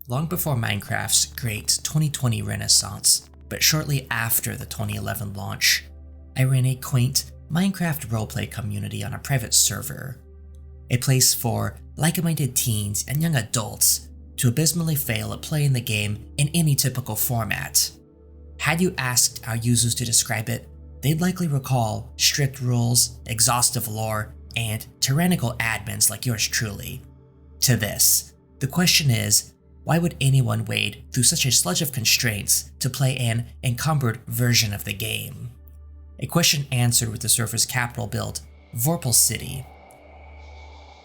Long before Minecraft's great 2020 renaissance, but shortly after the 2011 launch, I ran a quaint Minecraft roleplay community on a private server. A place for like-minded teens and young adults to abysmally fail at playing the game in any typical format. Had you asked our users to describe it, they'd likely recall strict rules, exhaustive lore, and tyrannical admins like yours truly. To this, the question is, why would anyone wade through such a sludge of constraints to play an encumbered version of the game? A question answered with the server's capital build, Vorpal City.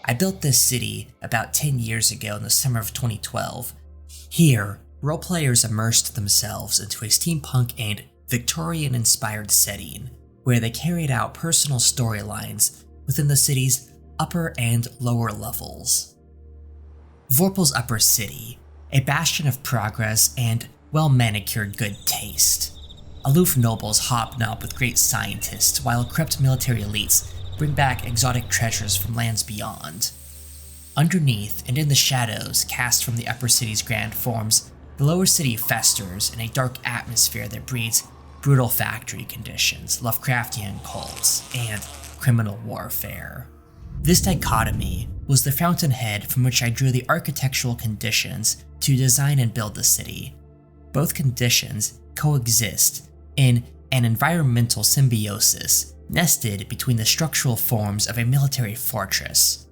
I built this city about 10 years ago in the summer of 2012. Here, role players immersed themselves into a steampunk and Victorian-inspired setting, where they carried out personal storylines within the city's upper and lower levels. Vorpal's Upper City, a bastion of progress and well-manicured good taste. Aloof nobles hobnob with great scientists, while corrupt military elites bring back exotic treasures from lands beyond. Underneath and in the shadows cast from the Upper City's grand forms, the Lower City festers in a dark atmosphere that breeds brutal factory conditions, Lovecraftian cults, and criminal warfare. This dichotomy was the fountainhead from which I drew the architectural conditions to design and build the city. Both conditions coexist in an environmental symbiosis nested between the structural forms of a military fortress.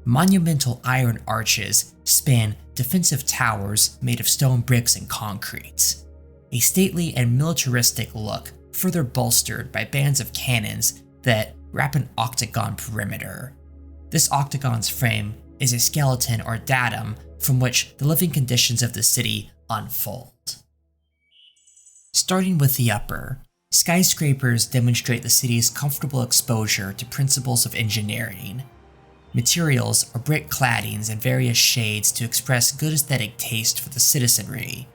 Monumental iron arches span defensive towers made of stone bricks and concrete. A stately and militaristic look further bolstered by bands of cannons that wrap an octagon perimeter. This octagon's frame is a skeleton or datum from which the living conditions of the city unfold. Starting with the upper, skyscrapers demonstrate the city's comfortable exposure to principles of engineering. Materials are brick claddings in various shades to express good aesthetic taste for the citizenry.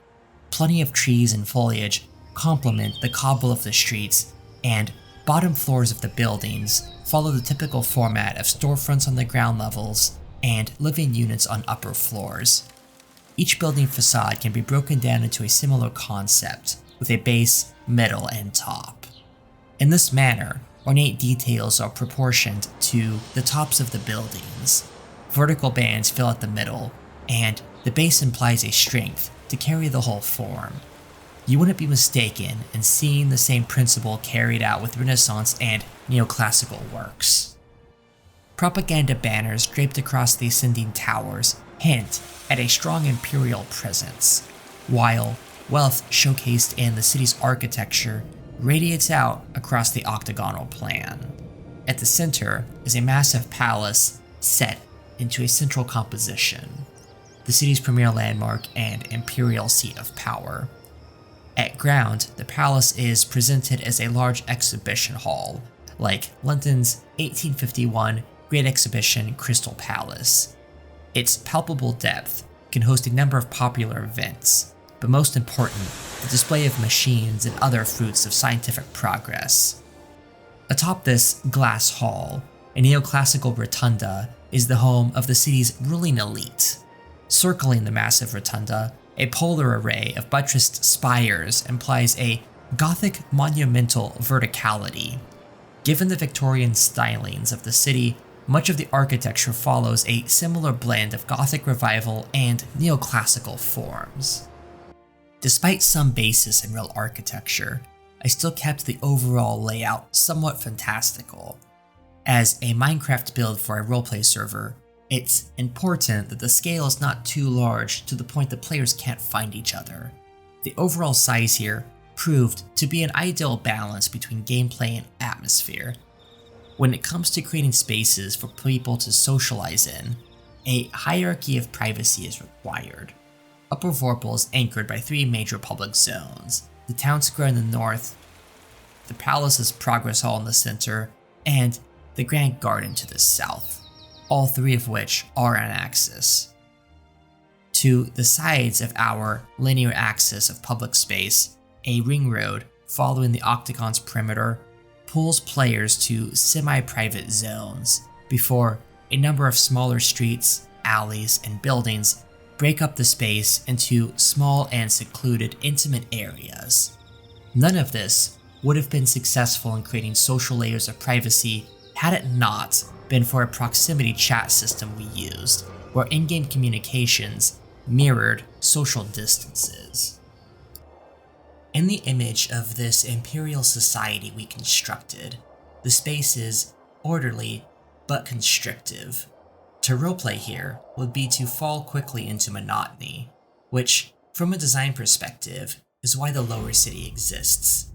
Plenty of trees and foliage complement the cobble of the streets, and bottom floors of the buildings follow the typical format of storefronts on the ground levels and living units on upper floors. Each building facade can be broken down into a similar concept, with a base, middle, and top. In this manner, ornate details are proportioned to the tops of the buildings. Vertical bands fill at the middle, and the base implies a strength to carry the whole form. You wouldn't be mistaken in seeing the same principle carried out with Renaissance and neoclassical works. Propaganda banners draped across the ascending towers hint at a strong imperial presence, while wealth showcased in the city's architecture radiates out across the octagonal plan. At the center is a massive palace set into a central composition, the city's premier landmark and imperial seat of power. At ground, the palace is presented as a large exhibition hall, like London's 1851 Great Exhibition Crystal Palace. Its palpable depth can host a number of popular events, but most important, the display of machines and other fruits of scientific progress. Atop this glass hall, a neoclassical rotunda is the home of the city's ruling elite. Circling the massive rotunda, a polar array of buttressed spires implies a Gothic monumental verticality. Given the Victorian stylings of the city, much of the architecture follows a similar blend of Gothic revival and neoclassical forms. Despite some basis in real architecture, I still kept the overall layout somewhat fantastical. As a Minecraft build for a roleplay server, it's important that the scale is not too large to the point that players can't find each other. The overall size here proved to be an ideal balance between gameplay and atmosphere. When it comes to creating spaces for people to socialize in, a hierarchy of privacy is required. Upper Vorpal is anchored by three major public zones: the town square in the north, the palace's progress hall in the center, and the grand garden to the south, all three of which are on axis. To the sides of our linear axis of public space, a ring road following the octagon's perimeter pulls players to semi-private zones before a number of smaller streets, alleys, and buildings break up the space into small and secluded, intimate areas. None of this would have been successful in creating social layers of privacy had it not been for a proximity chat system we used, where in-game communications mirrored social distances. In the image of this imperial society we constructed, the space is orderly but constrictive. To roleplay here would be to fall quickly into monotony, which, from a design perspective, is why the lower city exists.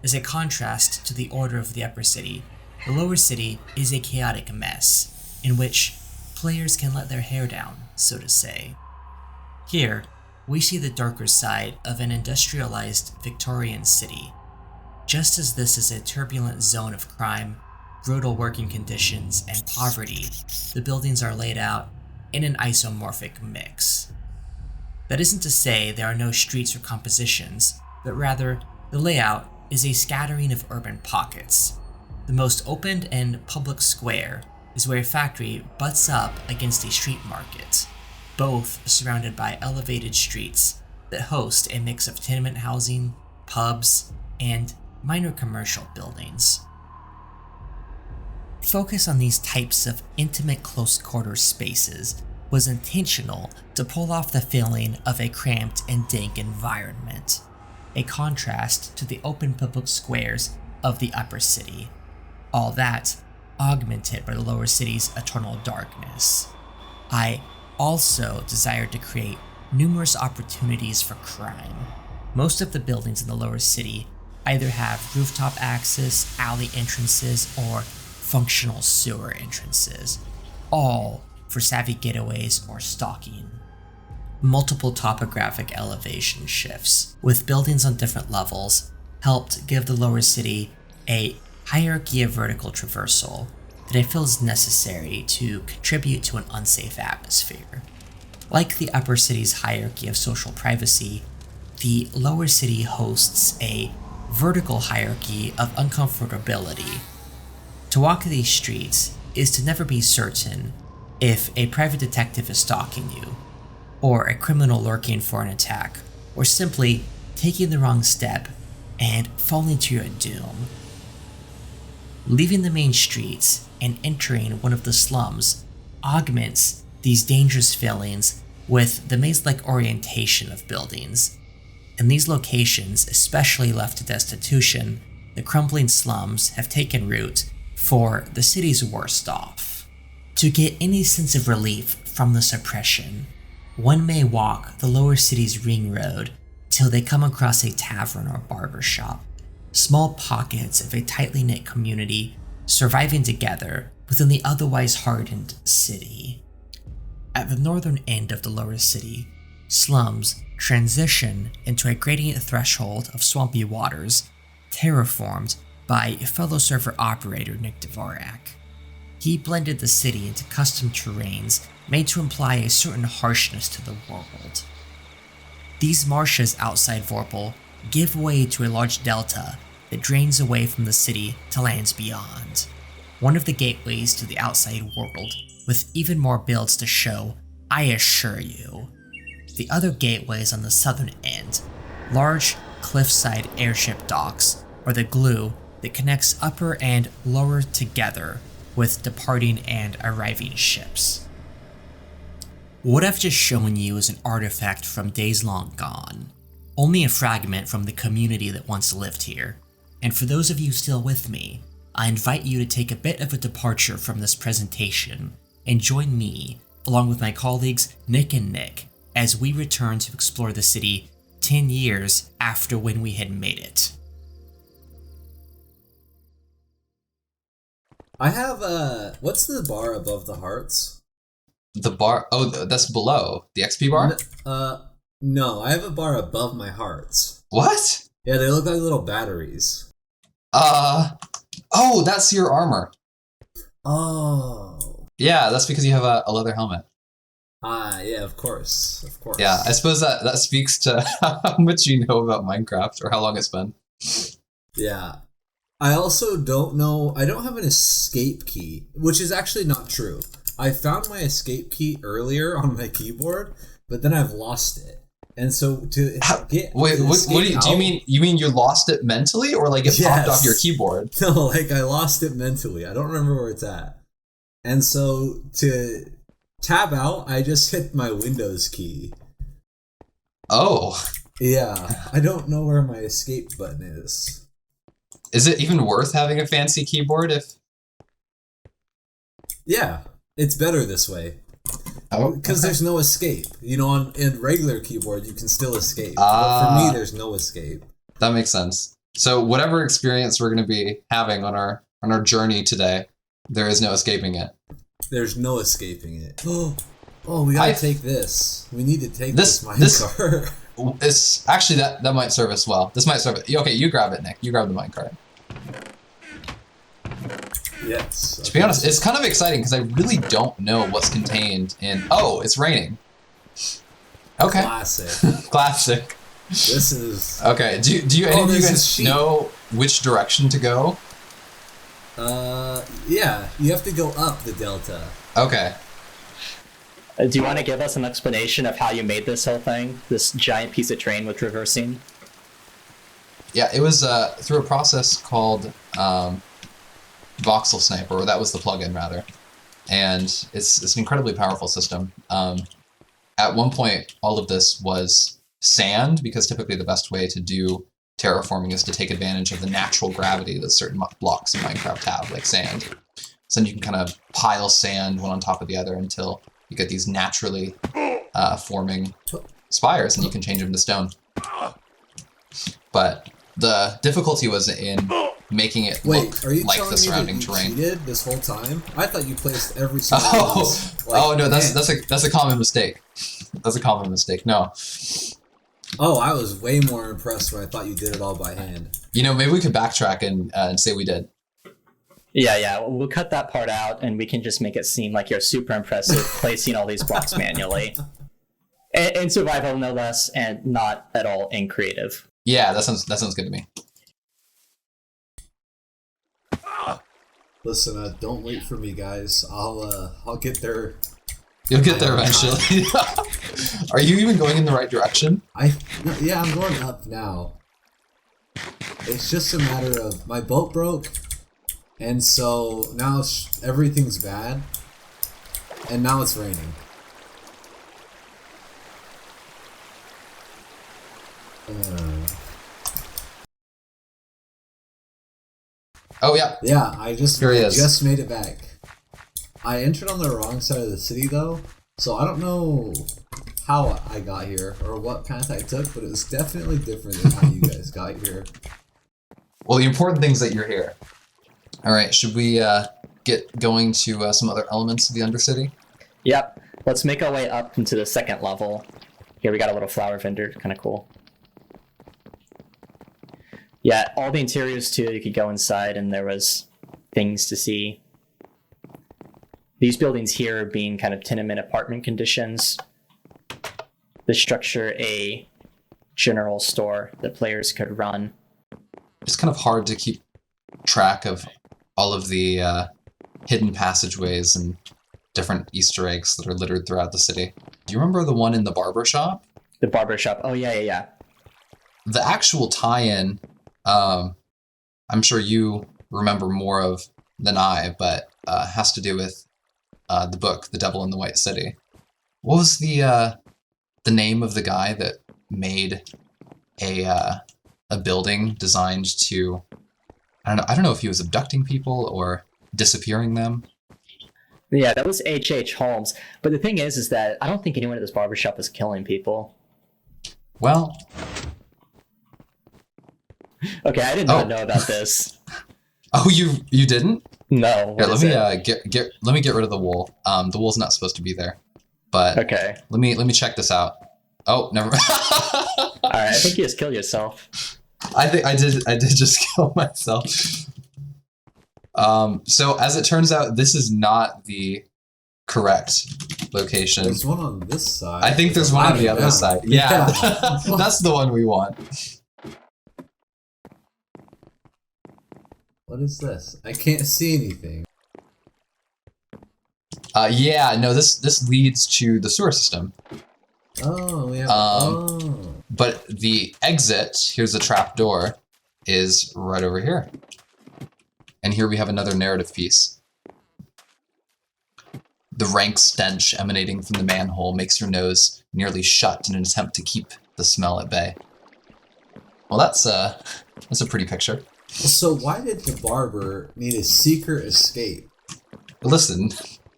As a contrast to the order of the upper city, the lower city is a chaotic mess, in which players can let their hair down, so to say. Here, we see the darker side of an industrialized Victorian city. Just as this is a turbulent zone of crime, brutal working conditions, and poverty, the buildings are laid out in an isomorphic mix. That isn't to say there are no streets or compositions, but rather the layout is a scattering of urban pockets. The most open and public square is where a factory butts up against a street market, both surrounded by elevated streets that host a mix of tenement housing, pubs, and minor commercial buildings. Focus on these types of intimate close-quarter spaces was intentional to pull off the feeling of a cramped and dank environment, a contrast to the open public squares of the upper city. All that augmented by the lower city's eternal darkness. I also desired to create numerous opportunities for crime. Most of the buildings in the lower city either have rooftop access, alley entrances, or functional sewer entrances, all for savvy getaways or stalking. Multiple topographic elevation shifts, with buildings on different levels, helped give the lower city a hierarchy of vertical traversal that I feel is necessary to contribute to an unsafe atmosphere. Like the upper city's hierarchy of social privacy, the lower city hosts a vertical hierarchy of uncomfortability. To walk these streets is to never be certain if a private detective is stalking you, or a criminal lurking for an attack, or simply taking the wrong step and falling to your doom. Leaving the main streets and entering one of the slums augments these dangerous feelings with the maze-like orientation of buildings. In these locations, especially left to destitution, the crumbling slums have taken root for the city's worst off. To get any sense of relief from this oppression, one may walk the lower city's ring road till they come across a tavern or barber shop, small pockets of a tightly knit community surviving together within the otherwise hardened city. At the northern end of the lower city, slums transition into a gradient threshold of swampy waters, terraformed by fellow server operator Nick Dvorak. He blended the city into custom terrains made to imply a certain harshness to the world. These marshes outside Vorpal give way to a large delta that drains away from the city to lands beyond, one of the gateways to the outside world, with even more builds to show, I assure you. The other gateway is on the southern end, large cliffside airship docks, or the glue that connects upper and lower together with departing and arriving ships. What I've just shown you is an artifact from days long gone, only a fragment from the community that once lived here, and for those of you still with me, I invite you to take a bit of a departure from this presentation and join me, along with my colleagues Nick and Nick, as we return to explore the city 10 years after when we had made it. I have what's the bar above the hearts? The bar? Oh, that's below. The XP bar? No, I have a bar above my hearts. What? Yeah, they look like little batteries. Oh, that's your armor. Oh. Yeah, that's because you have a leather helmet. Yeah, of course. Yeah, I suppose that speaks to how much you know about Minecraft, or how long it's been. Yeah. I also don't know, I don't have an escape key, which is actually not true. I found my escape key earlier on my keyboard, but then I've lost it. And so to get Wait, what do you mean? You mean you lost it mentally, or like it popped off your keyboard? No, like I lost it mentally. I don't remember where it's at. And so to tab out, I just hit my Windows key. Oh. Yeah, I don't know where my escape button is. Is it even worth having a fancy keyboard if... Yeah, it's better this way. Oh, because there's no escape. You know, on in regular keyboard, you can still escape. But for me, there's no escape. That makes sense. So whatever experience we're going to be having on our journey today, there is no escaping it. There's no escaping it. Oh, we gotta take this. We need to take this minecart. It's actually that might serve us well. This might serve it. Okay, you grab it, Nick. You grab the minecart. Yes. To be honest, it's kind of exciting because I really don't know what's contained in... Oh, it's raining. Okay. Classic. Classic. This is... Okay, do any of you guys know which direction to go? Yeah. You have to go up the delta. Okay. Do you want to give us an explanation of how you made this whole thing? This giant piece of terrain with traversing? Yeah, it was through a process called Voxel Sniper, or that was the plugin rather. And it's an incredibly powerful system. At one point, all of this was sand, because typically the best way to do terraforming is to take advantage of the natural gravity that certain blocks in Minecraft have, like sand. So then you can kind of pile sand one on top of the other until you get these naturally forming spires, and you can change them to stone. But the difficulty was in making it look like the surrounding terrain. Cheated this whole time? I thought you placed every single piece, no, that's a common mistake. That's a common mistake. No. Oh, I was way more impressed when I thought you did it all by hand. You know, maybe we could backtrack and say we did. Yeah, we'll cut that part out, and we can just make it seem like you're super impressive placing all these blocks manually. In survival, no less, and not at all in creative. Yeah, that sounds good to me. Listen, don't wait for me, guys. I'll get there. You'll get there eventually. Are you even going in the right direction? Yeah, I'm going up now. It's just a matter of my boat broke. And so now everything's bad, and now it's raining. Oh yeah. Yeah, I just made it back. I entered on the wrong side of the city though, so I don't know how I got here or what path I took, but it was definitely different than how you guys got here. Well, the important thing is that you're here. All right, should we get going to some other elements of the Undercity? Yep. Let's make our way up into the second level. Here we got a little flower vendor, kind of cool. Yeah, all the interiors too, you could go inside and there was things to see. These buildings here being kind of tenement apartment conditions. The structure a general store that players could run. It's kind of hard to keep track of all of the hidden passageways and different Easter eggs that are littered throughout the city. Do you remember the one in the barber shop? The barber shop. Oh, yeah. The actual tie-in, I'm sure you remember more of than I, but has to do with the book, The Devil in the White City. What was the name of the guy that made a building designed to... I don't know if he was abducting people or disappearing them. Yeah, that was H.H. Holmes. But the thing is that I don't think anyone at this barbershop was killing people. Well... Okay, I did not know about this. Oh, you didn't? No. Here, let me get rid of the wool. The wool's not supposed to be there. But okay. Let me check this out. Oh, never. All right, I think you just killed yourself. I did just kill myself. So as it turns out, this is not the correct location. There's one on this side. I think there's one on the other side. Yeah. That's the one we want. What is this? I can't see anything. Yeah, no, this leads to the sewer system. Oh, yeah. But the exit, here's the trap door, is right over here. And here we have another narrative piece. The rank stench emanating from the manhole makes your nose nearly shut in an attempt to keep the smell at bay. Well, that's a pretty picture. So why did the barber need a secret escape? Listen,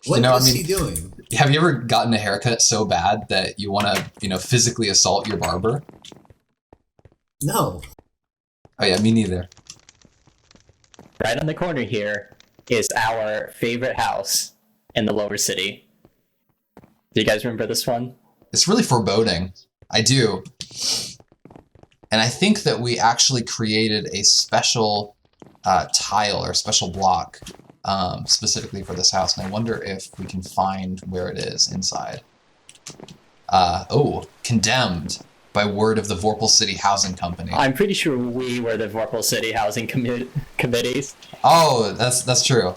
What is he doing? Have you ever gotten a haircut so bad that you want to, physically assault your barber? No. Oh yeah, me neither. Right on the corner here is our favorite house in the lower city. Do you guys remember this one? It's really foreboding. I do. And I think that we actually created a special tile or special block specifically for this house, and I wonder if we can find where it is inside. Condemned by word of the Vorpal City Housing Company. I'm pretty sure we were the Vorpal City Housing Committees. Oh, that's true.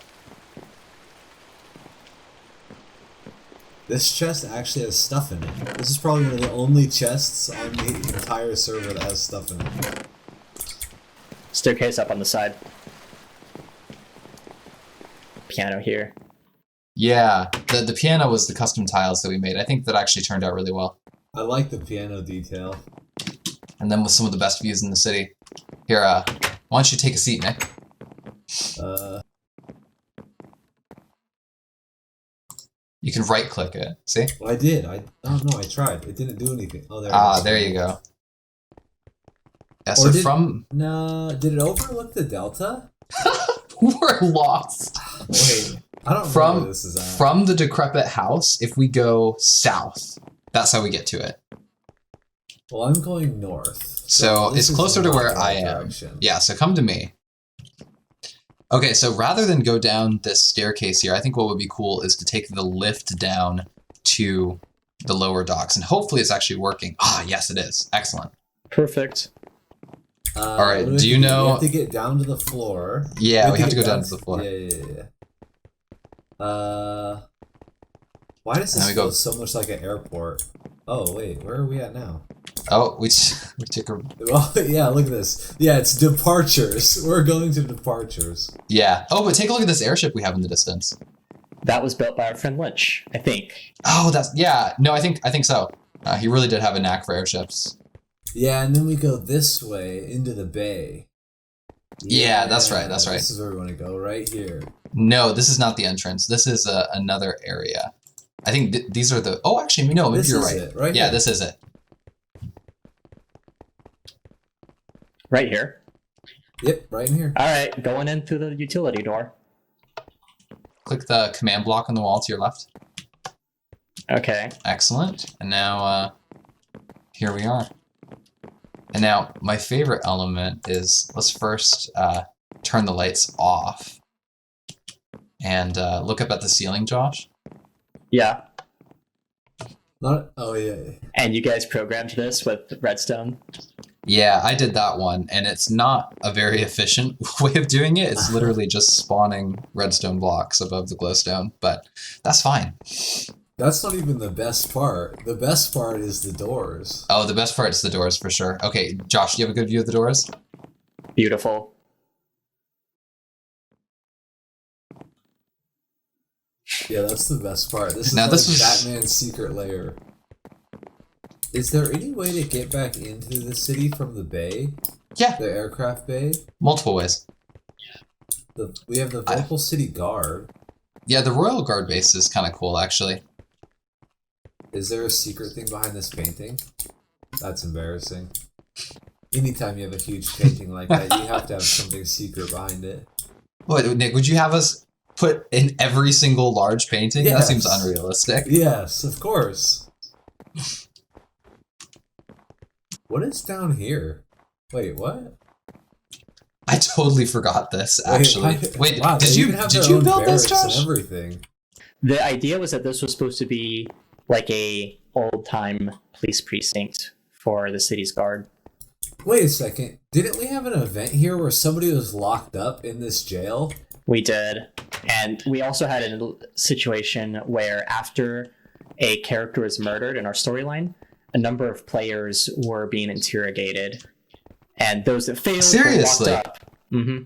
This chest actually has stuff in it. This is probably one of the only chests on the entire server that has stuff in it. Staircase up on the side. Piano here. Yeah, the piano was the custom tiles that we made. I think that actually turned out really well. I like the piano detail. And then with some of the best views in the city. Here, why don't you take a seat, Nick? You can right-click it. See? Well, I did. I tried. It didn't do anything. Oh, there it is. There you go. Yeah, Or so did it overlook the delta? We're lost. Wait, I don't know where this is at. From the decrepit house, if we go south, that's how we get to it. Well, I'm going north. So it's closer to where I am. Direction. Yeah, so come to me. Okay, so rather than go down this staircase here, I think what would be cool is to take the lift down to the lower docks, and hopefully it's actually working. Yes, it is. Excellent. Perfect. All right, do you know... We have to get down to the floor. Yeah, we have to go down to the floor. Yeah. Why does this feel so much like an airport? Oh, wait, where are we at now? Oh, we took a... Well, yeah, look at this. Yeah, it's departures. We're going to departures. Yeah. Oh, but take a look at this airship we have in the distance. That was built by our friend Lynch, I think. Oh, yeah. No, I think so. He really did have a knack for airships. Yeah, and then we go this way into the bay. Yeah, that's right. This is where we want to go, right here. No, this is not the entrance. This is another area. I think these are the... Oh, actually, no, maybe you're right. This is it, right? Yeah, here. this is it. Right here. Yep, right in here. All right, going in through the utility door. Click the command block on the wall to your left. Okay. Excellent. And now, here we are. And now, my favorite element is, let's first turn the lights off. And look up at the ceiling, Josh. Yeah. Oh, yeah. And you guys programmed this with redstone? Yeah, I did that one, and it's not a very efficient way of doing it. It's literally just spawning redstone blocks above the glowstone, but that's fine. That's not even the best part. The best part is the doors. Oh, the best part is the doors, for sure. Okay, Josh, do you have a good view of the doors? Beautiful. Yeah, that's the best part. This is now, like this was... Batman's secret lair. Is there any way to get back into the city from the bay? Yeah. The aircraft bay? Multiple ways. We have the Vorpal City Guard. Yeah, the Royal Guard base is kind of cool, actually. Is there a secret thing behind this painting? That's embarrassing. Anytime you have a huge painting like that, you have to have something secret behind it. What, Nick, would you have us put in every single large painting? Yes. That seems unrealistic. Yes, of course. What is down here? Wait, what? I totally forgot this, actually. Wait, wow, did you build this, Josh? And everything. The idea was that this was supposed to be like a old-time police precinct for the city's guard. Wait a second. Didn't we have an event here where somebody was locked up in this jail? We did. And we also had a situation where after a character was murdered in our storyline, a number of players were being interrogated, and those that failed Seriously? were locked up. Mm-hmm.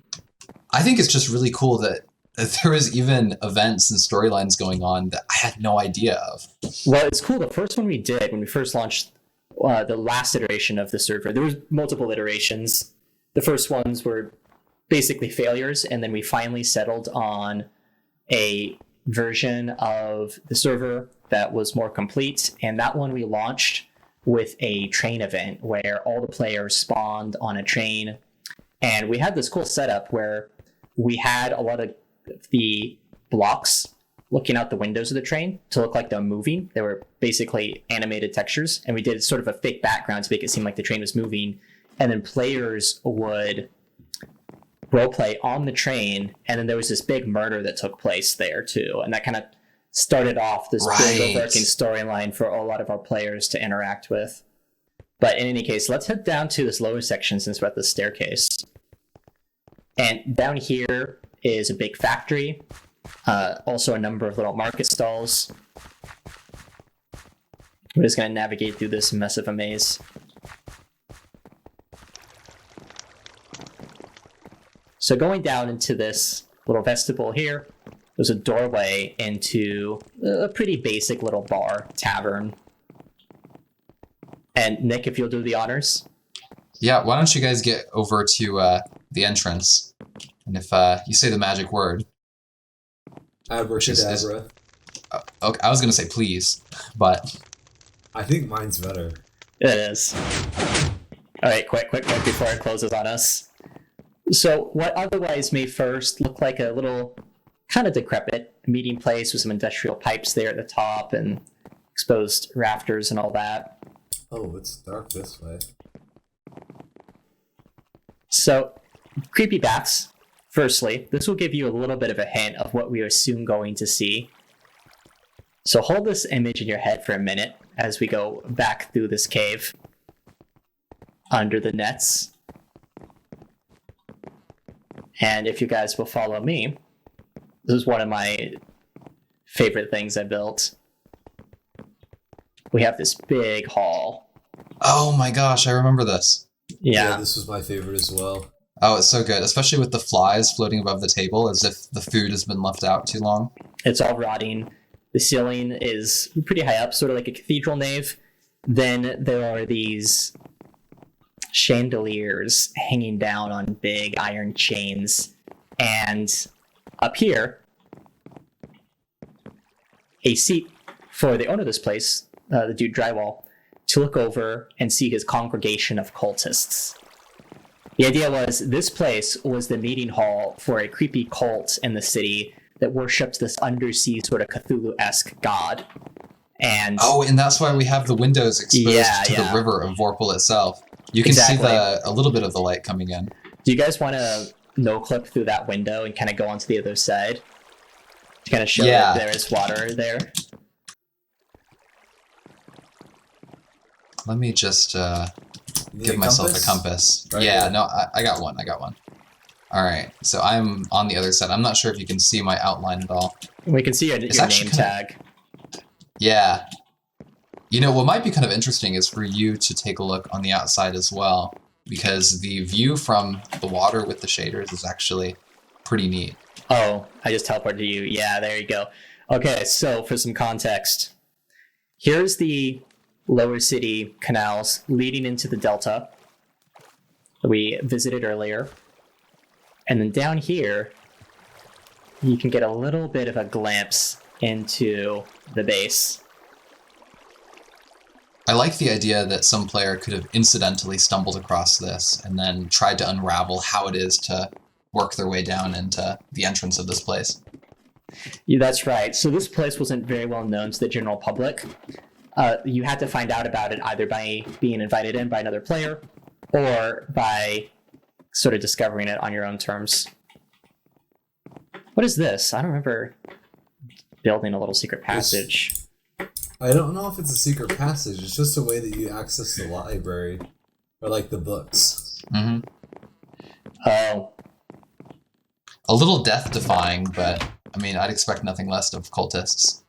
I think it's just really cool that there was even events and storylines going on that I had no idea of. Well, it's cool. The first one we did when we first launched the last iteration of the server, there was multiple iterations. The first ones were basically failures, and then we finally settled on a version of the server that was more complete, and that one we launched with a train event where all the players spawned on a train, and we had this cool setup where we had a lot of the blocks looking out the windows of the train to look like they're moving. They were basically animated textures, and we did sort of a fake background to make it seem like the train was moving, and then players would roleplay on the train, and then there was this big murder that took place there too, and that kind of started off this big overarching storyline for a lot of our players to interact with. But in any case, let's head down to this lower section since we're at the staircase. And down here is a big factory, also a number of little market stalls. We're just going to navigate through this mess of a maze. So going down into this little vestibule here, there's a doorway into a pretty basic little bar, tavern. And Nick, if you'll do the honors. Yeah, why don't you guys get over to the entrance? And if you say the magic word. Abracadabra. Okay, I was going to say please, but... I think mine's better. It is. All right, quick, before it closes on us. So what otherwise may first look like a little kind of decrepit meeting place with some industrial pipes there at the top and exposed rafters and all that. Oh, it's dark this way. So, creepy baths. Firstly, this will give you a little bit of a hint of what we are soon going to see. So hold this image in your head for a minute as we go back through this cave under the nets. And if you guys will follow me, this is one of my favorite things I built. We have this big hall. Oh my gosh, I remember this. Yeah, this was my favorite as well. Oh, it's so good, especially with the flies floating above the table as if the food has been left out too long. It's all rotting. The ceiling is pretty high up, sort of like a cathedral nave. Then there are these chandeliers hanging down on big iron chains. And up here, a seat for the owner of this place, the dude Drywall, to look over and see his congregation of cultists. The idea was this place was the meeting hall for a creepy cult in the city that worshipped this undersea sort of Cthulhu-esque god. And that's why we have the windows exposed to the river of Vorpal itself. You can see a little bit of the light coming in. Do you guys want to no-clip through that window and kind of go onto the other side to kind of show that there is water there? Let me just give myself a compass. Right, yeah, no, I got one. All right, so I'm on the other side. I'm not sure if you can see my outline at all. We can see your name tag. Yeah. You know, what might be kind of interesting is for you to take a look on the outside as well, because the view from the water with the shaders is actually pretty neat. Oh, I just teleported you. Yeah, there you go. Okay, so for some context, here's the lower city canals leading into the delta that we visited earlier. And then down here, you can get a little bit of a glimpse into the base. I like the idea that some player could have incidentally stumbled across this and then tried to unravel how it is to work their way down into the entrance of this place. Yeah, that's right. So this place wasn't very well known to the general public. You had to find out about it either by being invited in by another player or by sort of discovering it on your own terms. What is this? I don't remember building a little secret passage. I don't know if it's a secret passage. It's just a way that you access the library or like the books. Mm-hmm. Oh. A little death-defying, but I mean, I'd expect nothing less of cultists.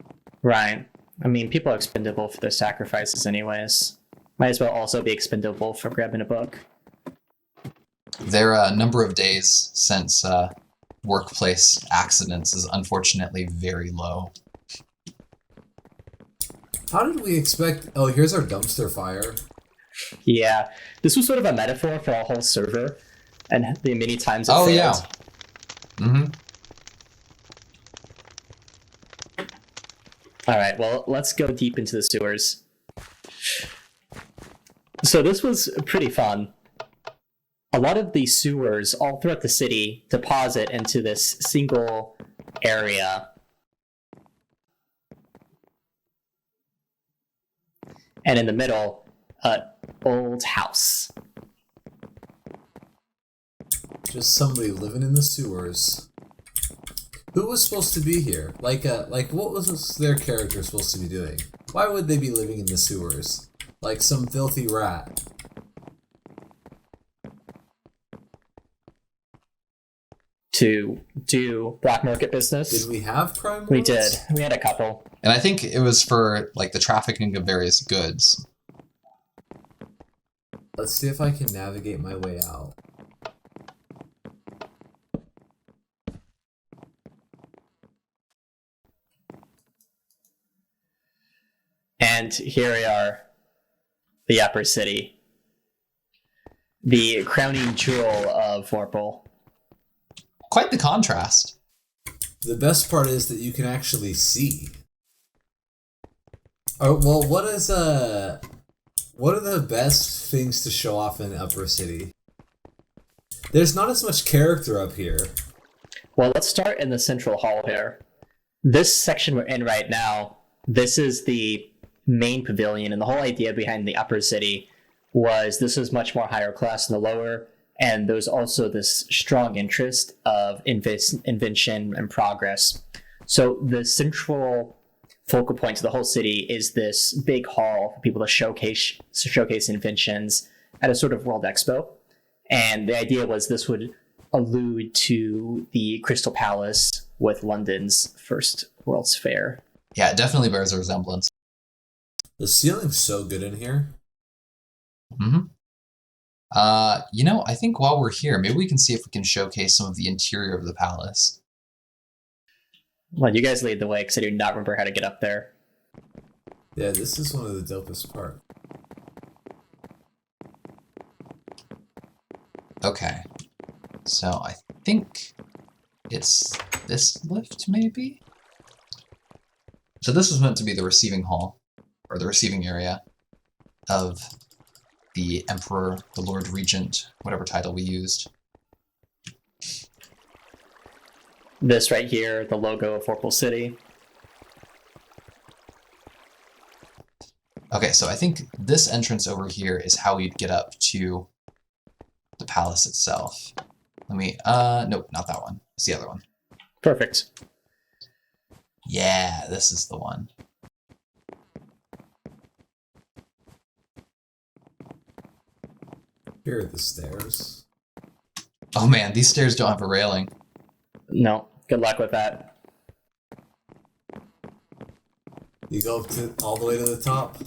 Right. I mean, people are expendable for their sacrifices anyways. Might as well also be expendable for grabbing a book. Their number of days since workplace accidents is unfortunately very low. How did we expect... Oh, here's our dumpster fire. Yeah. This was sort of a metaphor for our whole server and the many times it failed. Yeah. Mm-hmm. All right, well, let's go deep into the sewers. So this was pretty fun. A lot of these sewers all throughout the city deposit into this single area. And in the middle, an old house. Just somebody living in the sewers. Who was supposed to be here? Like what was their character supposed to be doing? Why would they be living in the sewers? Like some filthy rat. To do black market business. Did we have crime lords? We did. We had a couple. And I think it was for like the trafficking of various goods. Let's see if I can navigate my way out. And here we are, the Upper City. The crowning jewel of Vorpal. Quite the contrast. The best part is that you can actually see. Oh, well, what are the best things to show off in Upper City? There's not as much character up here. Well, let's start in the central hall here. This section we're in right now, this is the main pavilion, and the whole idea behind the Upper City was this was much more higher class than the lower, and there's also this strong interest of invention and progress. So the central focal point to the whole city is this big hall for people to showcase inventions at a sort of World Expo. And the idea was this would allude to the Crystal Palace with London's first World's Fair. Yeah, it definitely bears a resemblance. The ceiling's so good in here. Mm-hmm. I think while we're here, maybe we can see if we can showcase some of the interior of the palace. Well, you guys lead the way because I do not remember how to get up there. Yeah, this is one of the dopest parts. Okay. So I think it's this lift, maybe? So this was meant to be the receiving hall, or the receiving area of the Emperor, the Lord Regent, whatever title we used. This right here, the logo of Vorpal City. Okay, so I think this entrance over here is how we'd get up to the palace itself. Let me, nope, not that one. It's the other one. Perfect. Yeah, this is the one. Here are the stairs. Oh man, these stairs don't have a railing. No, good luck with that. You go up to all the way to the top.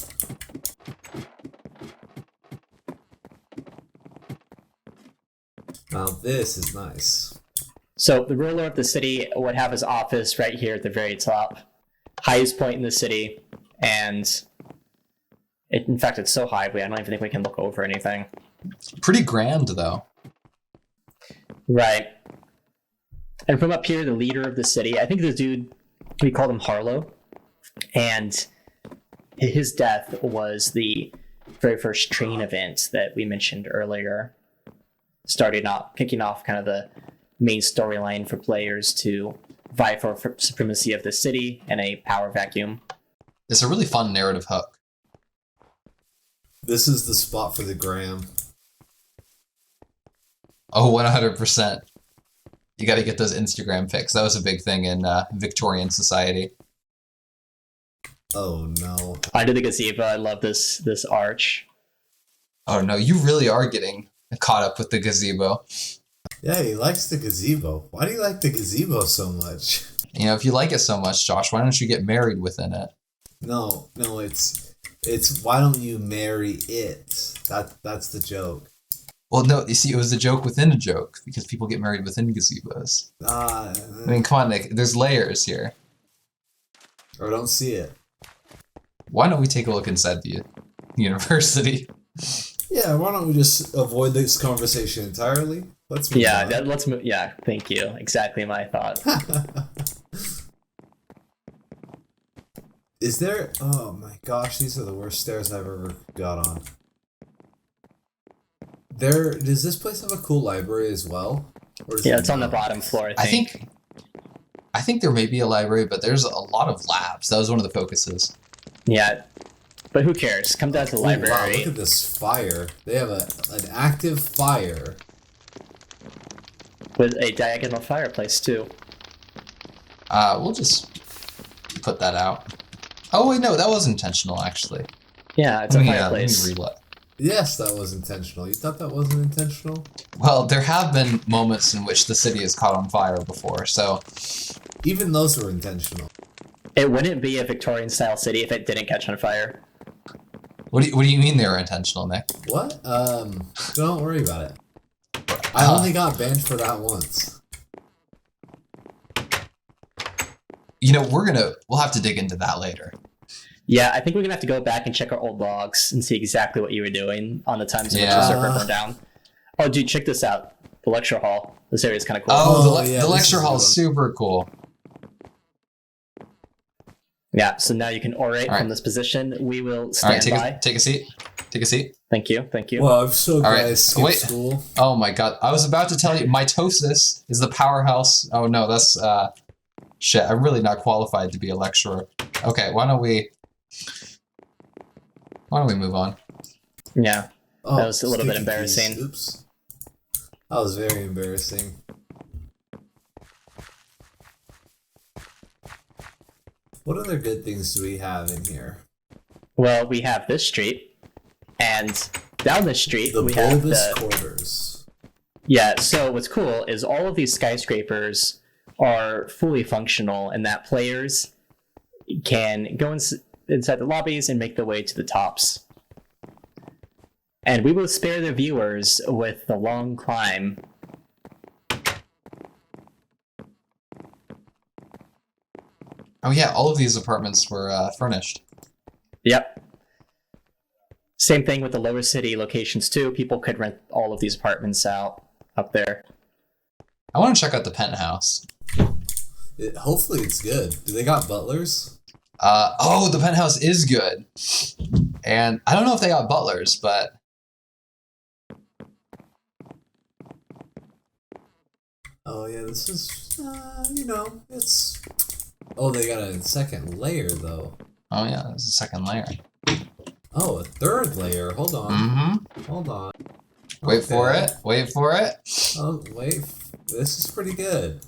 Now this is nice. So the ruler of the city would have his office right here at the very top. Highest point in the city. And in fact, it's so high, I don't even think we can look over anything. Pretty grand, though. Right. And from up here, the leader of the city, I think this dude, we called him Harlow. And his death was the very first train event that we mentioned earlier. Kicking off kind of the main storyline for players to vie for supremacy of the city in a power vacuum. It's a really fun narrative hook. This is the spot for the gram. Oh, 100%. You got to get those Instagram pics. That was a big thing in Victorian society. Oh no. Under the gazebo, I love this arch. Oh no, you really are getting caught up with the gazebo. Yeah, he likes the gazebo. Why do you like the gazebo so much? You know, if you like it so much, Josh, why don't you get married within it? No, it's why don't you marry it? That's the joke. Well, no, you see, it was a joke within a joke because people get married within gazebos. I mean, come on, Nick. There's layers here. Or don't see it. Why don't we take a look inside the university? Yeah, why don't we just avoid this conversation entirely? Let's move on. Let's move. Yeah, thank you. Exactly my thought. Is there... Oh my gosh, these are the worst stairs I've ever got on. Does this place have a cool library as well? Or It's on the bottom floor, I think. I think there may be a library, but there's a lot of labs. That was one of the focuses. Yeah, but who cares? Come down to the library. Wow, look at this fire. They have an active fire. With a diagonal fireplace, too. We'll just put that out. Oh, wait, no, that was intentional, actually. Yeah, it's a fireplace. Let me reload. Yes, that was intentional. You thought that wasn't intentional? Well, there have been moments in which the city has caught on fire before, so... Even those were intentional. It wouldn't be a Victorian-style city if it didn't catch on fire. What do you mean they were intentional, Nick? What? Don't worry about it. I only got banned for that once. You know, we'll have to dig into that later. Yeah, I think we're gonna have to go back and check our old logs and see exactly what you were doing on the times in which the server burned down. Oh, dude, check this out. The lecture hall. This area is kind of cool. Oh, the lecture hall is super cool. Yeah, so now you can orate from this position. We will stand by. Take a seat. Take a seat. Thank you. Well, I'm so glad I skipped school. Oh my god. I was about to tell you, mitosis is the powerhouse. Oh no, that's, shit, I'm really not qualified to be a lecturer. Okay, why don't we move on? Yeah, that was a little bit embarrassing. Oops. That was very embarrassing. What other good things do we have in here? Well, we have this street, and down this street the we have the quarters. Yeah, so what's cool is all of these skyscrapers are fully functional in that players can go inside the lobbies and make their way to the tops. And we will spare the viewers with the long climb. Oh yeah, all of these apartments were furnished. Yep. Same thing with the lower city locations too. People could rent all of these apartments out up there. I want to check out the penthouse. Hopefully it's good. Do they got butlers? The penthouse is good. And I don't know if they got butlers, but... Oh yeah, this is, it's... Oh, they got a second layer, though. Oh yeah, there's a second layer. Oh, a third layer. Hold on. Mm-hmm. Hold on. Wait for it. Wait for it. Oh, wait. This is pretty good.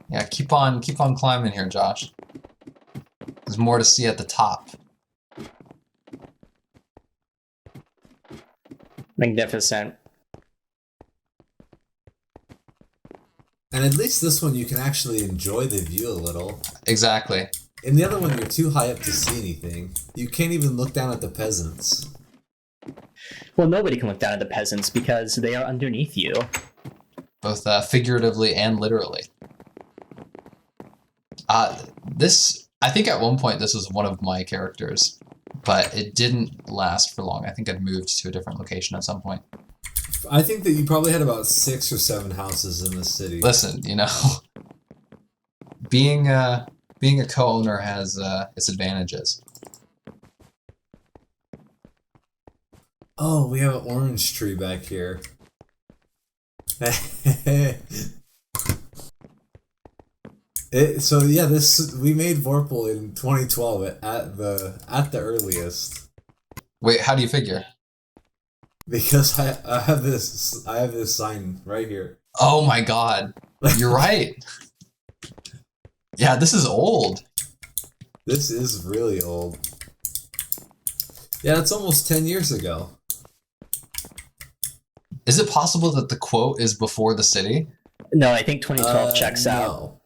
Yeah, keep on climbing here, Josh. There's more to see at the top. Magnificent. And at least this one you can actually enjoy the view a little. Exactly. In the other one, you're too high up to see anything. You can't even look down at the peasants. Well, nobody can look down at the peasants because they are underneath you. Both figuratively and literally. I think at one point this was one of my characters, but it didn't last for long. I think I'd moved to a different location at some point. I think that you probably had about 6 or 7 houses in the city. Listen, being a co-owner has its advantages. Oh, we have an orange tree back here. We made Vorpal in 2012 at the earliest. Wait, how do you figure? Because I have this sign right here. Oh my god. You're right. Yeah, this is old. This is really old. Yeah, it's almost 10 years ago. Is it possible that the quote is before the city? No, I think 2012 checks out. No.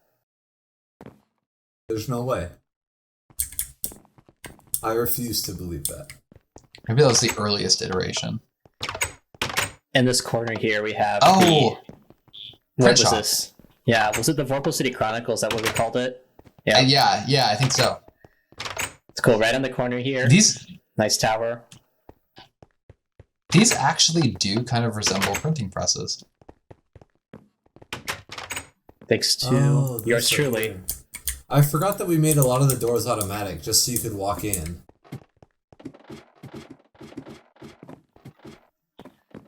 There's no way. I refuse to believe that. Maybe that was the earliest iteration. In this corner here, we have Oh! What was this? Yeah, was it the Vorpal City Chronicles? Is that what we called it? Yeah. Yeah, I think so. It's cool. Right in the corner here. Nice tower. These actually do kind of resemble printing presses. Thanks to yours truly. I forgot that we made a lot of the doors automatic just so you could walk in.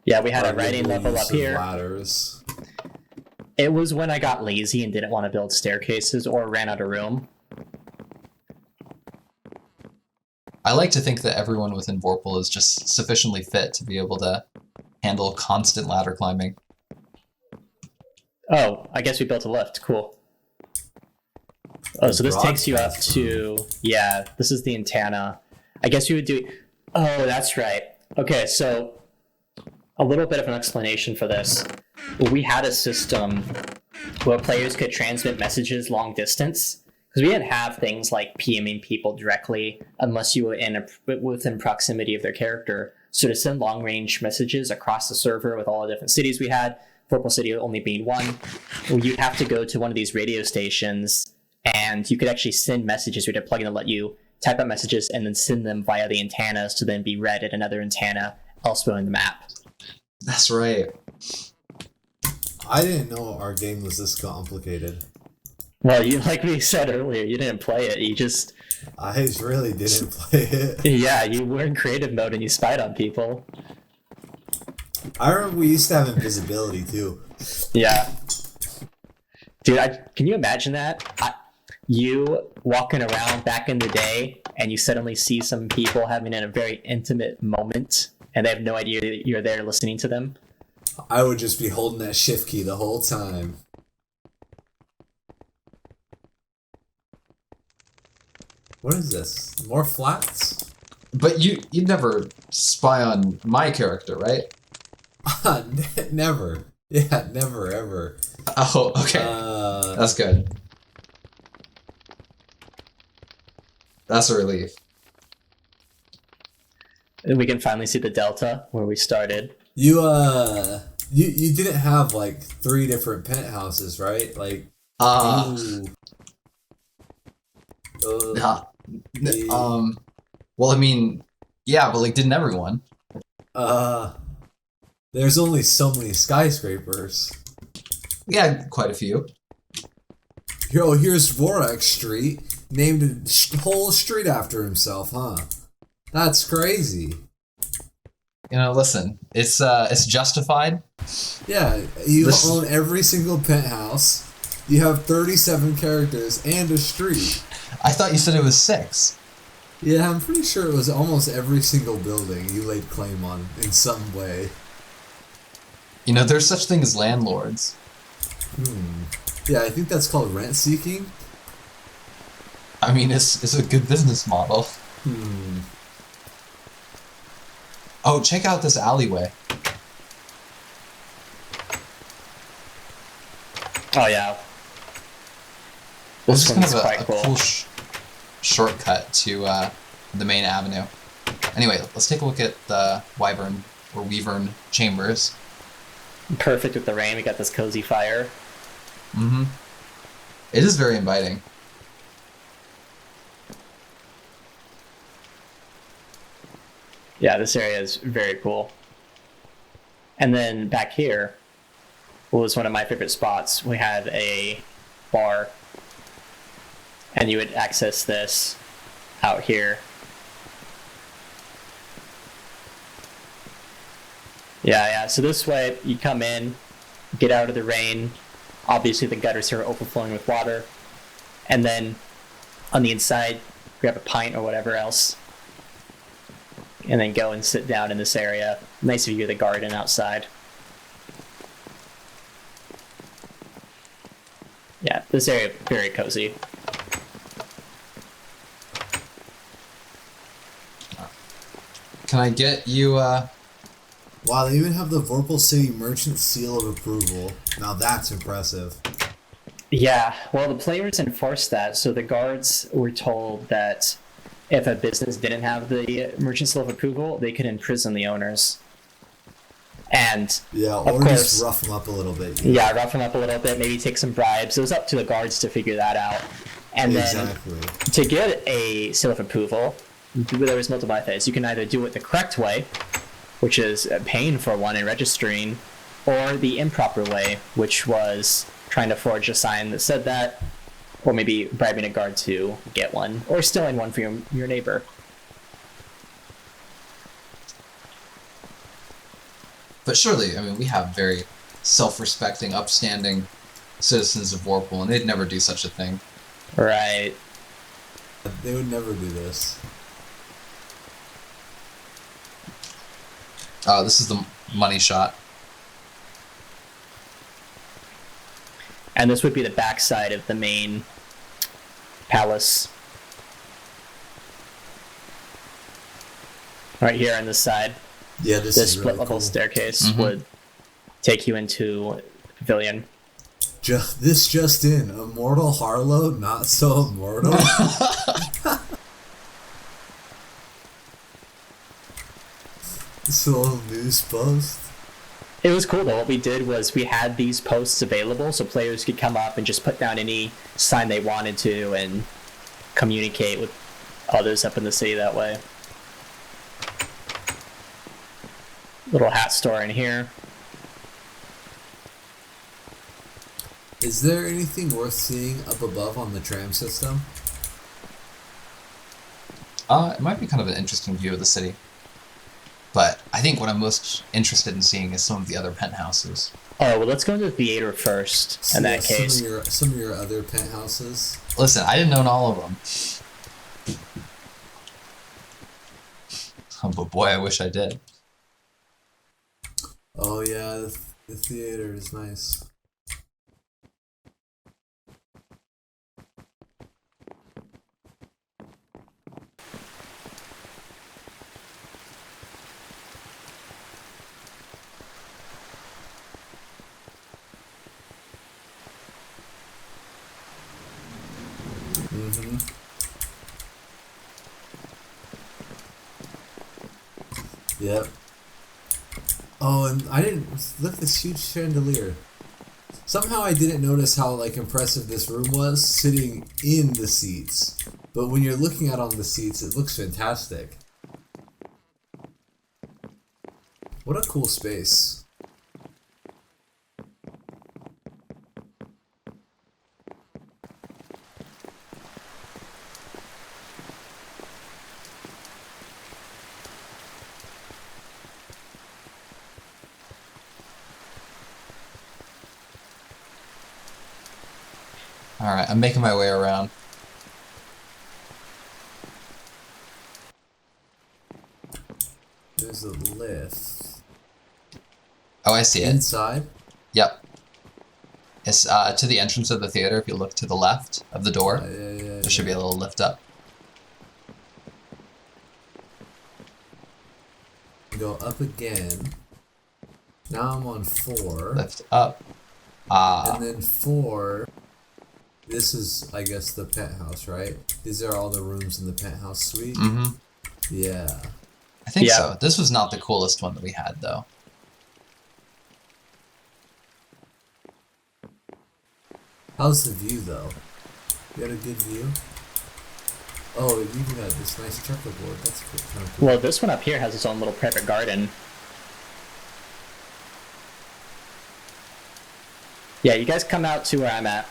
Yeah, we had a writing level up here. Ladders. It was when I got lazy and didn't want to build staircases or ran out of room. I like to think that everyone within Vorpal is just sufficiently fit to be able to handle constant ladder climbing. Oh, I guess we built a lift. Cool. Oh, so this takes you up to... Yeah, this is the antenna. I guess you would do... Oh, that's right. Okay, so a little bit of an explanation for this. We had a system where players could transmit messages long distance, because we didn't have things like PMing people directly unless you were within proximity of their character. So to send long-range messages across the server with all the different cities we had, Vorpal City only being one, you'd have to go to one of these radio stations, and you could actually send messages. We had a plugin to let you type out messages and then send them via the antennas to then be read at another antenna elsewhere in the map. That's right. I didn't know our game was this complicated. Well, like we said earlier, you didn't play it. You just... I really didn't play it. Yeah, you were in creative mode and you spied on people. I remember we used to have invisibility too. Yeah. Dude, can you imagine that? You walking around back in the day and you suddenly see some people having a very intimate moment and they have no idea that you're there listening to them. I would just be holding that shift key the whole time. What is this? More flats? But you'd never spy on my character, right? Never. Yeah, never, ever. Oh, okay. That's good. That's a relief. And we can finally see the delta where we started. You didn't have like 3 different penthouses, right? Like well, I mean, yeah, but like, didn't everyone? There's only so many skyscrapers. Yeah, quite a few. Here's Vorax Street, named a whole street after himself, huh? That's crazy. You know, listen, it's justified. Yeah, you own every single penthouse. You have 37 characters and a street. I thought you said it was 6. Yeah, I'm pretty sure it was almost every single building you laid claim on in some way. You know, there's such thing as landlords. Yeah, I think that's called rent seeking. I mean, it's a good business model. Oh, check out this alleyway. Oh, yeah. This is kind of quite a cool. cool shortcut to the main avenue. Anyway, let's take a look at the Weavern chambers. Perfect with the rain. We got this cozy fire. Mm-hmm. It is very inviting. Yeah, this area is very cool. And then back here was one of my favorite spots. We had a bar, and you would access this out here. Yeah, so this way you come in, get out of the rain. Obviously the gutters here are overflowing with water. And then on the inside, grab a pint or whatever else. And then go and sit down in this area. Nice view of the garden outside. Yeah, this area very cozy. Can I get you Wow, they even have the Vorpal City Merchant Seal of Approval. Now that's impressive. Yeah, well, the players enforced that, so the guards were told that if a business didn't have the merchant seal of approval, they could imprison the owners. And yeah, of or course, just rough them up a little bit. Yeah, rough them up a little bit, maybe take some bribes. It was up to the guards to figure that out. And exactly. Then to get a seal of approval, there was multiple methods. You can either do it the correct way, which is paying for one and registering, or the improper way, which was trying to forge a sign that said that, or maybe bribing a guard to get one, or stealing one from your neighbor. But surely, I mean, we have very self-respecting, upstanding citizens of Vorpal, and they'd never do such a thing. Right. They would never do this. This is the money shot. And this would be the backside of the main palace. Right here on this side. Yeah, this This is really split-level cool. staircase would take you into the pavilion. This just in. Immortal Harlow, not so immortal. This little news post. It was cool though. What we did was we had these posts available so players could come up and just put down any sign they wanted to and communicate with others up in the city that way. Little hat store in here. Is there anything worth seeing up above on the tram system? It might be kind of an interesting view of the city. But I think what I'm most interested in seeing is some of the other penthouses. Oh, well, let's go into the theater first, in that case. Some of your other penthouses. Listen, I didn't own all of them. Oh, but boy, I wish I did. Oh yeah, the theater is nice. Yep. Oh, and I didn't look at this huge chandelier. Somehow I didn't notice how like impressive this room was sitting in the seats. But when you're looking out on the seats, it looks fantastic. What a cool space. Alright, I'm making my way around. There's a lift. Oh, I see it. Inside? Yep. It's to the entrance of the theater. If you look to the left of the door, there should be a little lift up. Go up again. Now I'm on 4. Lift up. And then 4. This is, I guess, the penthouse, right? These are all the rooms in the penthouse suite? Mm-hmm. Yeah. I think so. This was not the coolest one that we had, though. How's the view, though? You got a good view? Oh, you even got this nice checkerboard. That's kind of cool. Well, this one up here has its own little private garden. Yeah, you guys come out to where I'm at.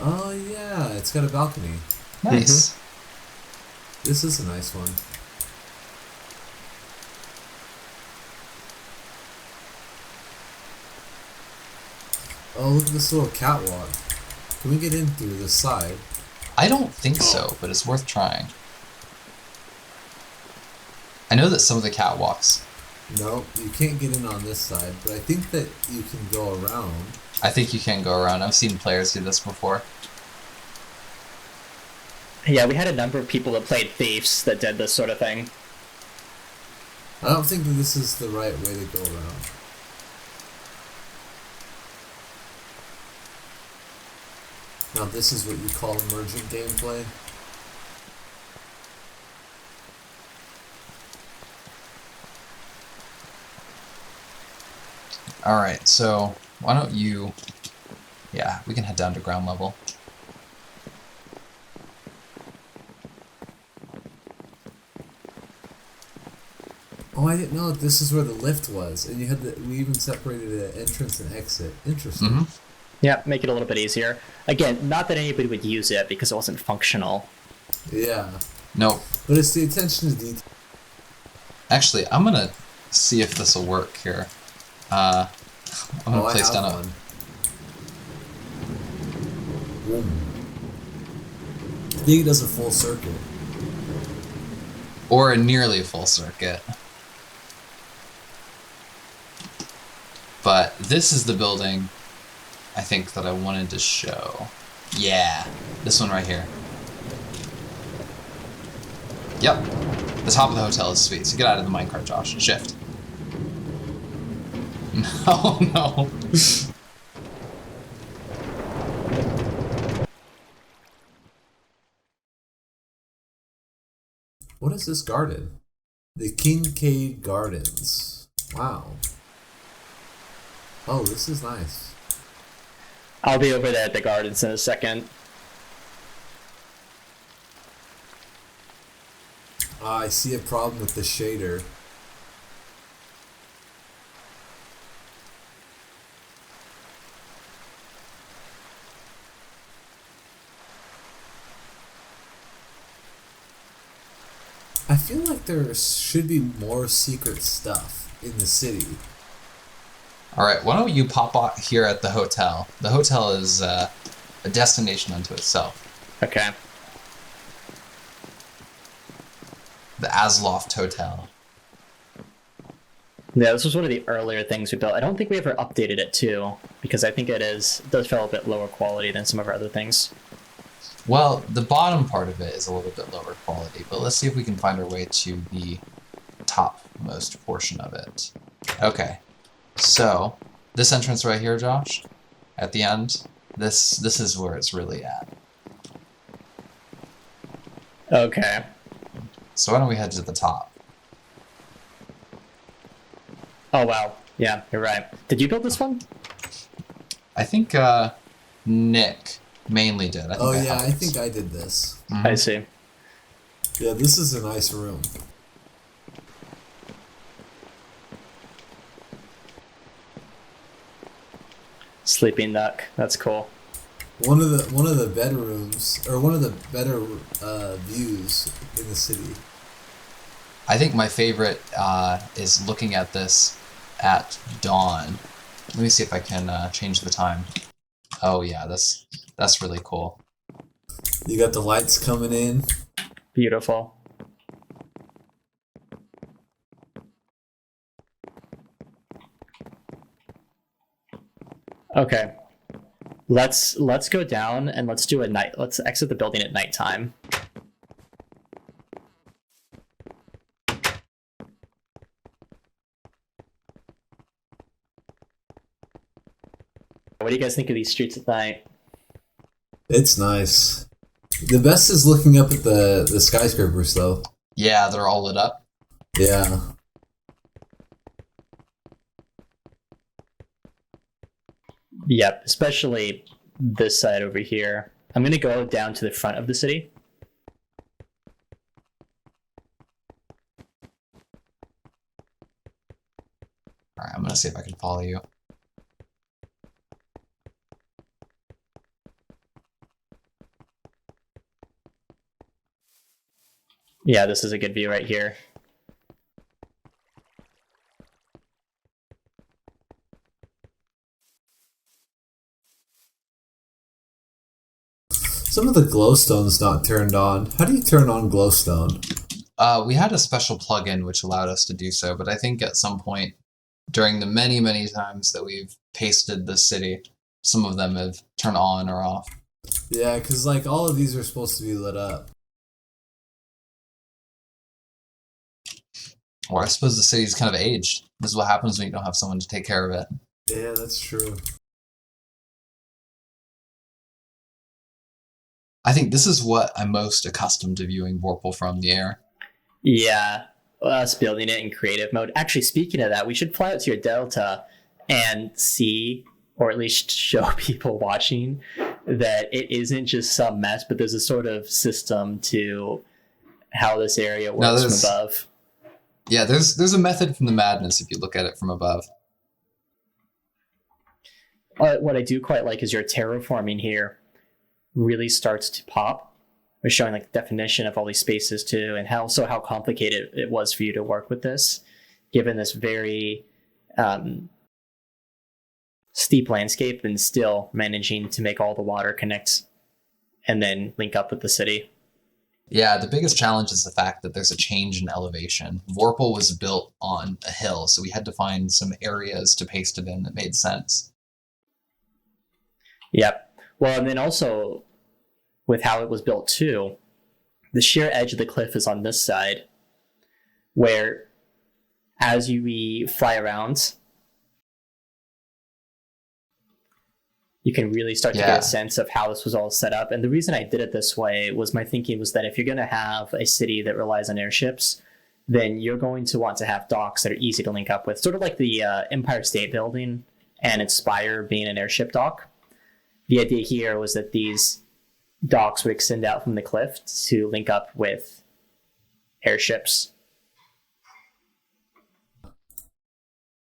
Oh, yeah. It's got a balcony. Nice. This is a nice one. Oh, look at this little catwalk. Can we get in through this side? I don't think so, but it's worth trying. I know that some of the catwalks... No, you can't get in on this side, but I think that you can go around. I think you can go around. I've seen players do this before. Yeah, we had a number of people that played Thieves that did this sort of thing. I don't think that this is the right way to go around. Now this is what you call emergent gameplay. Alright, so why don't you... Yeah, we can head down to ground level. Oh, I didn't know that this is where the lift was, and we even separated an entrance and exit. Interesting. Mm-hmm. Yeah, make it a little bit easier. Again, not that anybody would use it because it wasn't functional. Yeah. Nope. But it's the attention to detail. Actually, I'm gonna see if this will work here. I'm gonna place down a... Whoa. I think it does a full circle. Or a nearly full circuit. But this is the building I think that I wanted to show. Yeah, this one right here. Yep, the top of the hotel is sweet. So get out of the minecart, Josh. Shift. No, no. What is this garden? The Kincaid Gardens. Wow. Oh, this is nice. I'll be over there at the gardens in a second. I see a problem with the shader. I feel like there should be more secret stuff in the city. Alright, why don't you pop out here at the hotel? The hotel is a destination unto itself. Okay. The Asloft Hotel. Yeah, this was one of the earlier things we built. I don't think we ever updated it too, because I think it does feel a bit lower quality than some of our other things. Well, the bottom part of it is a little bit lower quality, but let's see if we can find our way to the topmost portion of it. Okay, so this entrance right here, Josh, at the end, this is where it's really at. Okay. So why don't we head to the top? Oh wow. Yeah, you're right. Did you build this one? I think Nick mainly did. Oh yeah, I think I did this. Mm-hmm. I see. Yeah, this is a nice room. Sleeping duck. That's cool. One of the bedrooms, or one of the better views in the city. I think my favorite is looking at this at dawn. Let me see if I can change the time. Oh yeah, that's really cool. You got the lights coming in. Beautiful. Okay. Let's go down and let's do let's exit the building at nighttime. What do you guys think of these streets at night? It's nice. The best is looking up at the skyscrapers, though. Yeah, they're all lit up. Yeah. Yep, especially this side over here. I'm gonna go down to the front of the city. Alright, I'm gonna see if I can follow you. Yeah, this is a good view right here. Some of the glowstone's not turned on. How do you turn on glowstone? We had a special plugin which allowed us to do so, but I think at some point during the many, many times that we've pasted this city, some of them have turned on or off. Yeah, because like all of these are supposed to be lit up. Or I suppose the city's kind of aged. This is what happens when you don't have someone to take care of it. Yeah, that's true. I think this is what I'm most accustomed to viewing Vorpal from the air. Yeah, us building it in creative mode. Actually, speaking of that, we should fly out to your delta and see, or at least show people watching, that it isn't just some mess, but there's a sort of system to how this area works from above. Yeah, there's a method from the madness if you look at it from above. What I do quite like is your terraforming here really starts to pop. We're showing like the definition of all these spaces too, and how complicated it was for you to work with this, given this very steep landscape and still managing to make all the water connect and then link up with the city. Yeah, the biggest challenge is the fact that there's a change in elevation. Vorpal was built on a hill, so we had to find some areas to paste it in that made sense. Yep. Well, and then also with how it was built too, the sheer edge of the cliff is on this side, where as we fly around, you can really start to get a sense of how this was all set up. And the reason I did it this way was my thinking was that if you're going to have a city that relies on airships, then you're going to want to have docks that are easy to link up with. Sort of like the Empire State Building and its spire being an airship dock. The idea here was that these docks would extend out from the cliff to link up with airships.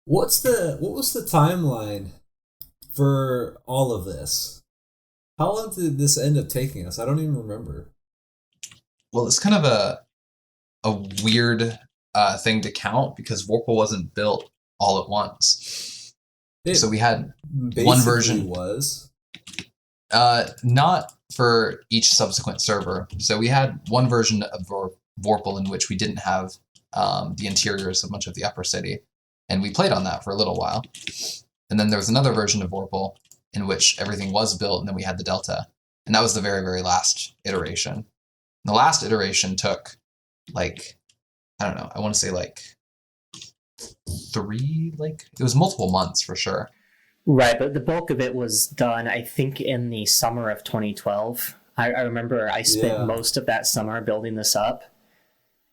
What was the timeline for all of this? How long did this end up taking us? I don't even remember. Well, it's kind of a weird thing to count because Vorpal wasn't built all at once. So we had one version. Not for each subsequent server. So we had one version of Vorpal in which we didn't have the interiors of much of the upper city. And we played on that for a little while. And then there was another version of Vorpal in which everything was built, and then we had the Delta. And that was the very, very last iteration. And the last iteration took, like, I don't know, I want to say like it was multiple months for sure. Right, but the bulk of it was done, I think, in the summer of 2012. I remember I spent most of that summer building this up.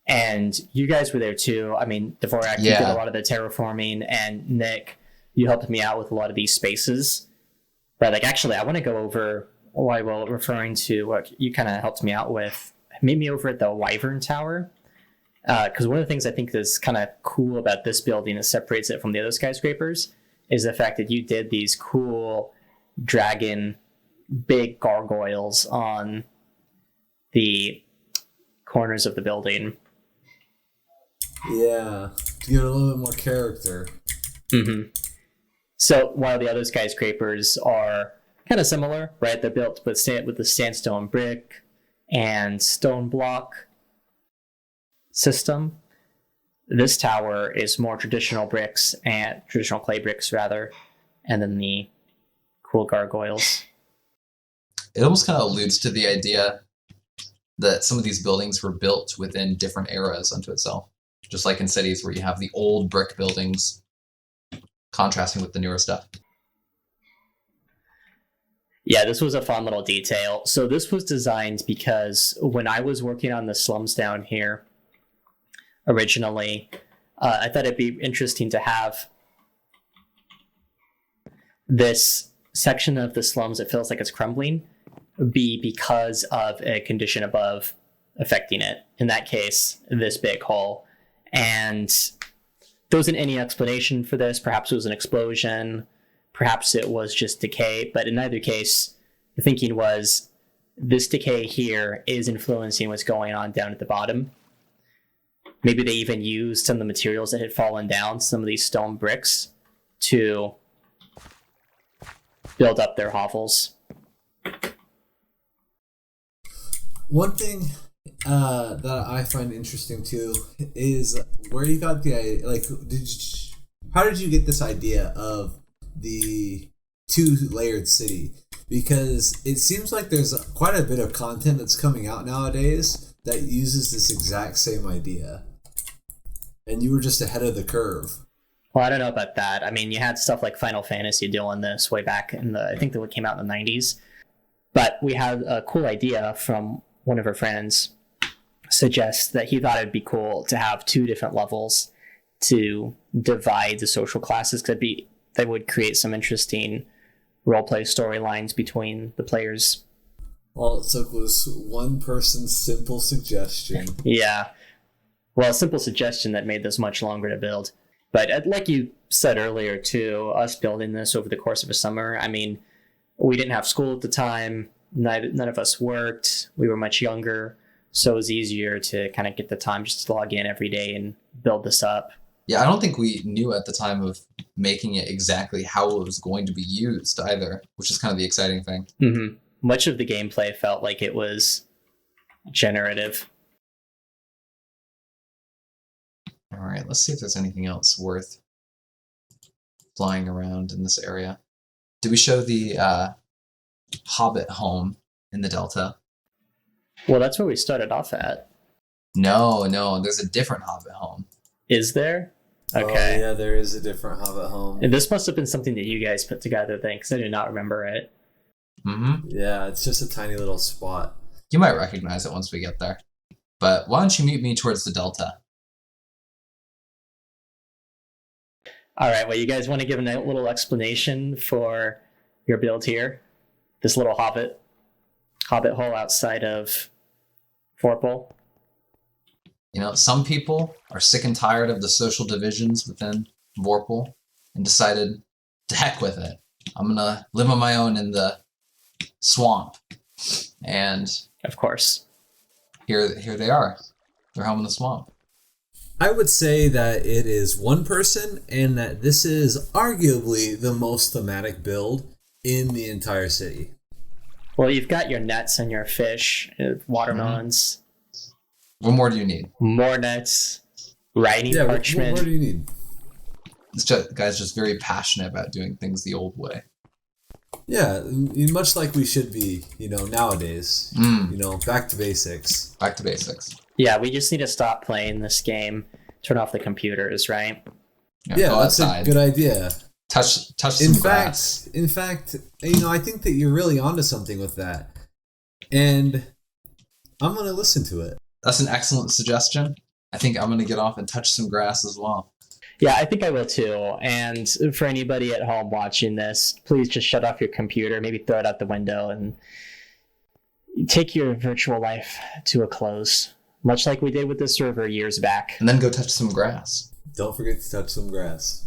And you guys were there too. I mean, Dvorak, you did a lot of the terraforming, and Nick, you helped me out with a lot of these spaces. But like, actually, I want to go over, referring to what you kind of helped me out with, meet me over at the Wyvern Tower. Because one of the things I think is kind of cool about this building that separates it from the other skyscrapers is the fact that you did these cool dragon big gargoyles on the corners of the building. Yeah, to give it a little bit more character. Mm-hmm. So while the other skyscrapers are kind of similar, right? They're built with the sandstone brick and stone block system. This tower is more traditional bricks and traditional clay bricks rather, and then the cool gargoyles. It almost kind of alludes to the idea that some of these buildings were built within different eras unto itself. Just like in cities where you have the old brick buildings contrasting with the newer stuff. Yeah, this was a fun little detail. So this was designed because when I was working on the slums down here originally, I thought it'd be interesting to have this section of the slums that feels like it's crumbling be because of a condition above affecting it. In that case, this big hole. And there wasn't any explanation for this. Perhaps it was an explosion. Perhaps it was just decay. But in either case, the thinking was this decay here is influencing what's going on down at the bottom. Maybe they even used some of the materials that had fallen down, some of these stone bricks, to build up their hovels. One thing that I find interesting too is where you got the idea. Like, how did you get this idea of the two-layered city? Because it seems like there's quite a bit of content that's coming out nowadays that uses this exact same idea. And you were just ahead of the curve. Well, I don't know about that. I mean, you had stuff like Final Fantasy doing this way back in I think that came out in the 90s. But we had a cool idea from one of our friends suggest that he thought it'd be cool to have 2 different levels to divide the social classes, because they would create some interesting roleplay storylines between the players. All it took was one person's simple suggestion. Yeah. Well, a simple suggestion that made this much longer to build. But like you said earlier, too, us building this over the course of a summer, I mean, we didn't have school at the time. None of us worked. We were much younger. So it was easier to kind of get the time just to log in every day and build this up. Yeah, I don't think we knew at the time of making it exactly how it was going to be used either, which is kind of the exciting thing. Mm-hmm. Much of the gameplay felt like it was generative. All right, let's see if there's anything else worth flying around in this area. Did we show the Hobbit home in the Delta? Well, that's where we started off at. No, there's a different Hobbit home. Is there? Okay. Oh, yeah, there is a different Hobbit home. And this must have been something that you guys put together then, because I do not remember it. Mm-hmm. Yeah, it's just a tiny little spot. You might recognize it once we get there. But why don't you meet me towards the Delta? All right, well, you guys want to give a little explanation for your build here? This little hobbit hole outside of Vorpal? You know, some people are sick and tired of the social divisions within Vorpal and decided, to heck with it. I'm going to live on my own in the swamp. And of course, here they are. They're home in the swamp. I would say that it is one person, and that this is arguably the most thematic build in the entire city. Well, you've got your nets and your fish, watermelons. What more do you need? More nets, writing parchment. What more do you need? This guy's just very passionate about doing things the old way. Yeah, much like we should be, nowadays. Back to basics. Back to basics. Yeah, we just need to stop playing this game, turn off the computers, right? Yeah, that's a good idea. Touch some grass. In fact, I think that you're really onto something with that. And I'm going to listen to it. That's an excellent suggestion. I think I'm going to get off and touch some grass as well. Yeah, I think I will too. And for anybody at home watching this, please just shut off your computer, maybe throw it out the window, and take your virtual life to a close, much like we did with this server years back. And then go touch some grass. Don't forget to touch some grass.